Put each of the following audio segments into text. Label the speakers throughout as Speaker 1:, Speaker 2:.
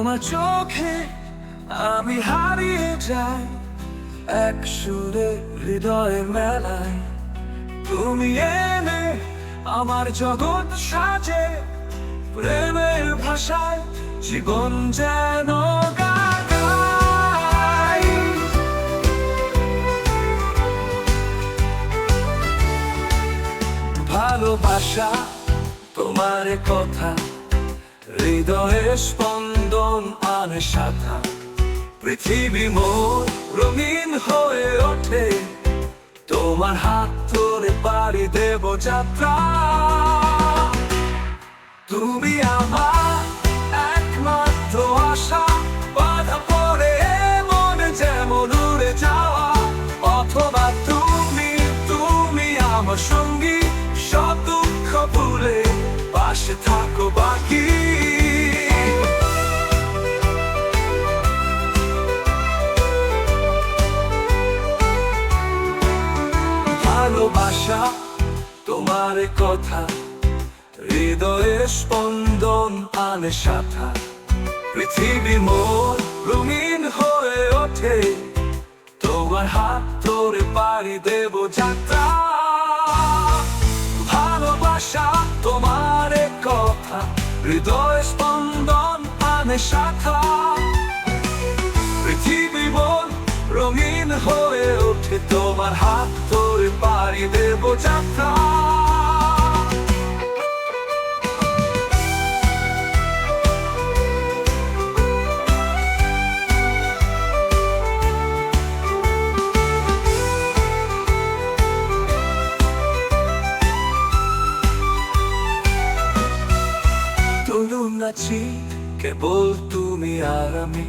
Speaker 1: তোমার চোখে আমি হারিয়ে যাই, এক সুরে হৃদয়ের মেলায়। তুমি এনে আমার জগৎ সাজে, প্রেমের ভাষায় জীবন যেন গায়। ভালোবাসা তোমার কথা, হৃদয়ে স্পন্দন আনে সাথা। পৃথিবী মোর রঙিন হয়ে ওঠে, তোমার হাত ধরে পাড়ি দেব যাত্রা। তুমি আমার একমাত্র আশা, বাধা পড়ে মনে যেমন উড়ে যাওয়া। অথবা তুমি আমার সঙ্গী, সব দুঃখ ভুলে পাশে থাকো বাকি। ভালোবাসা তোমার কথা, হৃদয়ে স্পন্দন আনে সাথা। পৃথিবী মোর রঙিন হয়ে ওঠে, তোমার হাত ধরে পাড়ি দেব যাত্রা। ভালোবাসা তোমার কথা, হৃদয়ে স্পন্দন আনে সাথা। পৃথিবী মোর রঙিন হয়ে ওঠে, তোমার হাত ধরে পাড়ি দেব যাত্রা। চলুন নাচি কেবল তুমি আর আমি,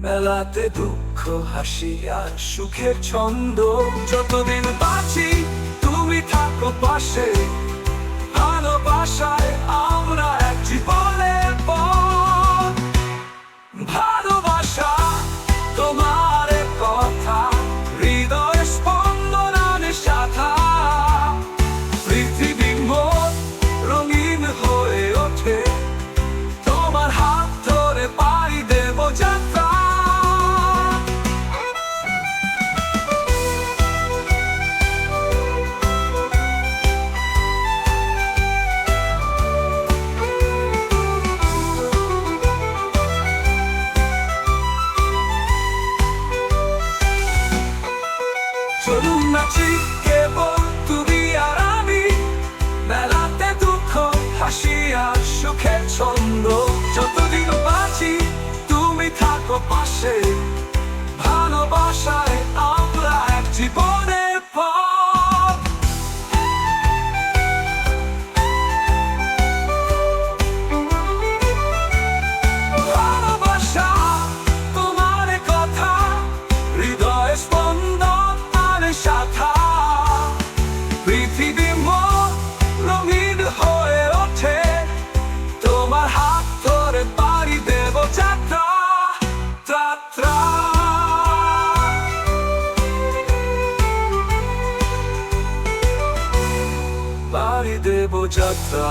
Speaker 1: মেলাতে দুঃখ হাসি আর সুখের ছন্দ। যতদিন বাঁচি তুমি থাকো পাশে, ভালোবাসায় আমরা এক জীবনের পথ। ভালোবাসা তোমার কথা, হৃদয় স্পন্দন আনে সাথা। পৃথিবী মোর রঙিন হয়ে ওঠে, তোমার হাত ধরে পাড়ি দেব যাত্রা। চলুন নাচি কেবল তুমি আর আমি, মেলাতে দুঃখ হাসি আর সুখের ছন্দ। যতদিন বাঁচি তুমি থাকো পাশে, ভালোবাসায় আমরা এক জীবনের পথ। ভালোবাসা তোমার কথা, হৃদয় স্পন্দন আনে সাথা। পৃথিবী মোর রঙিন হয়ে ওঠে, তোমার হাত ধরে পাড়ি দেব যাত্রা। যাত্রা পাড়ি দেব যাত্রা।